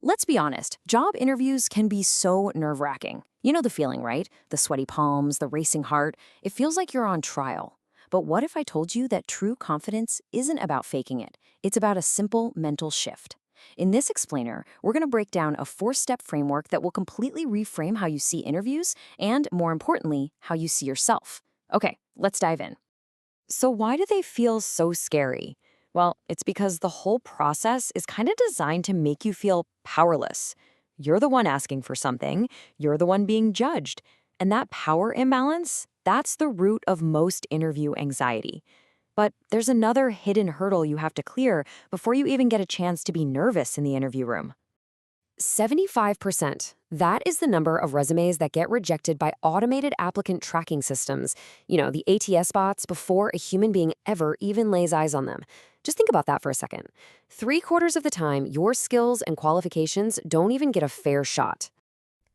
Let's be honest, job interviews can be so nerve-wracking. You know the feeling, right? The sweaty palms, the racing heart. It feels like you're on trial. But what if I told you that true confidence isn't about faking it? It's about a simple mental shift. In this explainer, we're going to break down a 4-step framework that will completely reframe how you see interviews and, more importantly, how you see yourself. Okay, let's dive in. So why do they feel so scary? Well, it's because the whole process is kind of designed to make you feel powerless. You're the one asking for something, you're the one being judged. And that power imbalance, that's the root of most interview anxiety. But there's another hidden hurdle you have to clear before you even get a chance to be nervous in the interview room. 75%. That is the number of resumes that get rejected by automated applicant tracking systems, the ATS bots, before a human being ever even lays eyes on them. Just think about that for a second. 3/4 of the time, your skills and qualifications don't even get a fair shot.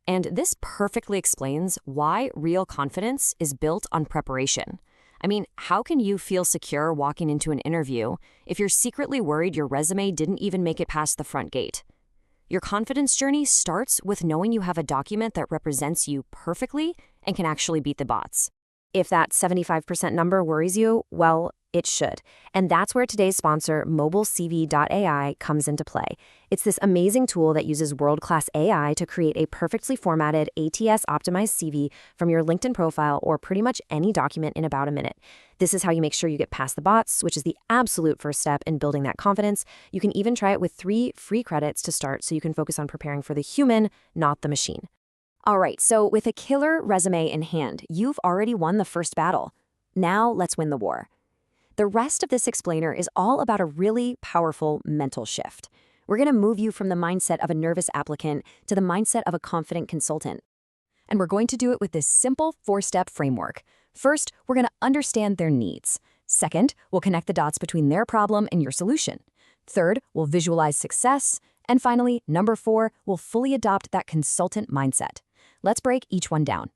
And this perfectly explains why real confidence is built on preparation. I mean, how can you feel secure walking into an interview if you're secretly worried your resume didn't even make it past the front gate? Your confidence journey starts with knowing you have a document that represents you perfectly and can actually beat the bots. If that 75% number worries you, well, it should. And that's where today's sponsor, mobilecv.ai, comes into play. It's this amazing tool that uses world-class AI to create a perfectly formatted ATS-optimized CV from your LinkedIn profile or pretty much any document in about a minute. This is how you make sure you get past the bots, which is the absolute first step in building that confidence. You can even try it with 3 free credits to start so you can focus on preparing for the human, not the machine. All right, so with a killer resume in hand, you've already won the first battle. Now let's win the war. The rest of this explainer is all about a really powerful mental shift. We're going to move you from the mindset of a nervous applicant to the mindset of a confident consultant. And we're going to do it with this simple 4-step framework. First, we're going to understand their needs. Second, we'll connect the dots between their problem and your solution. Third, we'll visualize success. And finally, number 4, we'll fully adopt that consultant mindset. Let's break each one down.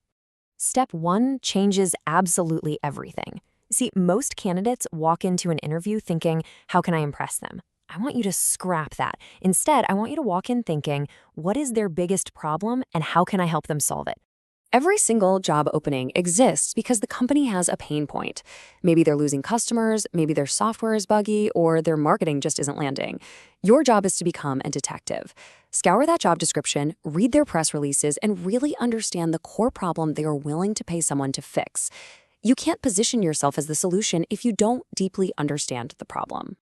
Step 1 changes absolutely everything. See, most candidates walk into an interview thinking, how can I impress them? I want you to scrap that. Instead, I want you to walk in thinking, what is their biggest problem and how can I help them solve it? Every single job opening exists because the company has a pain point. Maybe they're losing customers, maybe their software is buggy, or their marketing just isn't landing. Your job is to become a detective. Scour that job description, read their press releases, and really understand the core problem they are willing to pay someone to fix. You can't position yourself as the solution if you don't deeply understand the problem.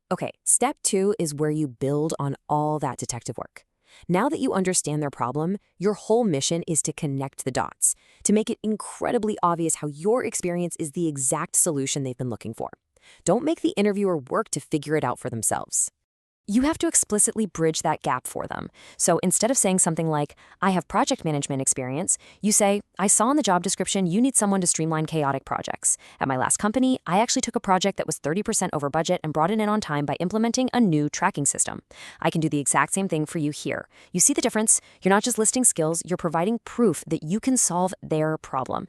Okay, step 2 is where you build on all that detective work. Now that you understand their problem, your whole mission is to connect the dots, to make it incredibly obvious how your experience is the exact solution they've been looking for. Don't make the interviewer work to figure it out for themselves. You have to explicitly bridge that gap for them. So instead of saying something like, I have project management experience, you say, I saw in the job description you need someone to streamline chaotic projects. At my last company, I actually took a project that was 30% over budget and brought it in on time by implementing a new tracking system. I can do the exact same thing for you here. You see the difference? You're not just listing skills, you're providing proof that you can solve their problem.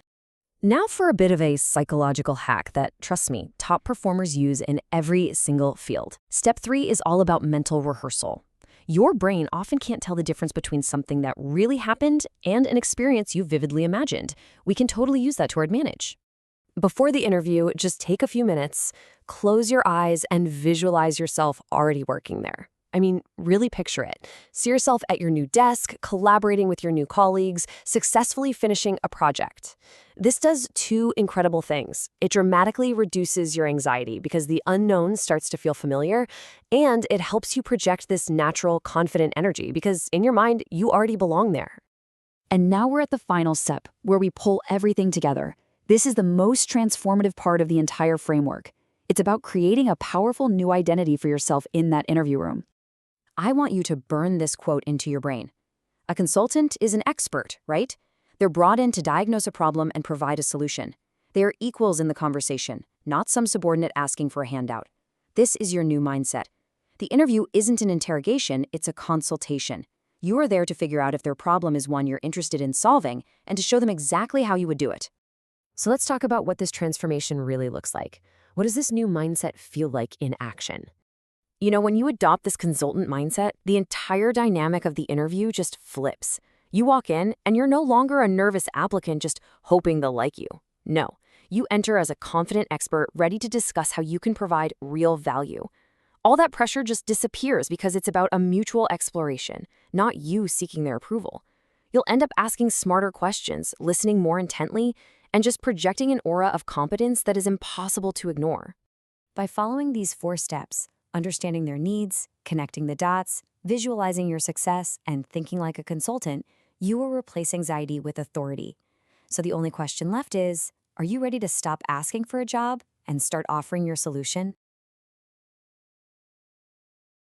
Now for a bit of a psychological hack that, trust me, top performers use in every single field. Step 3 is all about mental rehearsal. Your brain often can't tell the difference between something that really happened and an experience you vividly imagined. We can totally use that to our advantage. Before the interview, just take a few minutes, close your eyes, and visualize yourself already working there. I mean, really picture it. See yourself at your new desk, collaborating with your new colleagues, successfully finishing a project. This does 2 incredible things. It dramatically reduces your anxiety because the unknown starts to feel familiar, and it helps you project this natural, confident energy because in your mind, you already belong there. And now we're at the final step, where we pull everything together. This is the most transformative part of the entire framework. It's about creating a powerful new identity for yourself in that interview room. I want you to burn this quote into your brain. A consultant is an expert, right? They're brought in to diagnose a problem and provide a solution. They are equals in the conversation, not some subordinate asking for a handout. This is your new mindset. The interview isn't an interrogation, it's a consultation. You are there to figure out if their problem is one you're interested in solving and to show them exactly how you would do it. So let's talk about what this transformation really looks like. What does this new mindset feel like in action? When you adopt this consultant mindset, the entire dynamic of the interview just flips. You walk in, and you're no longer a nervous applicant just hoping they'll like you. No, you enter as a confident expert ready to discuss how you can provide real value. All that pressure just disappears because it's about a mutual exploration, not you seeking their approval. You'll end up asking smarter questions, listening more intently, and just projecting an aura of competence that is impossible to ignore. By following these 4 steps, understanding their needs, connecting the dots, visualizing your success, and thinking like a consultant, you will replace anxiety with authority. So the only question left is, are you ready to stop asking for a job and start offering your solution?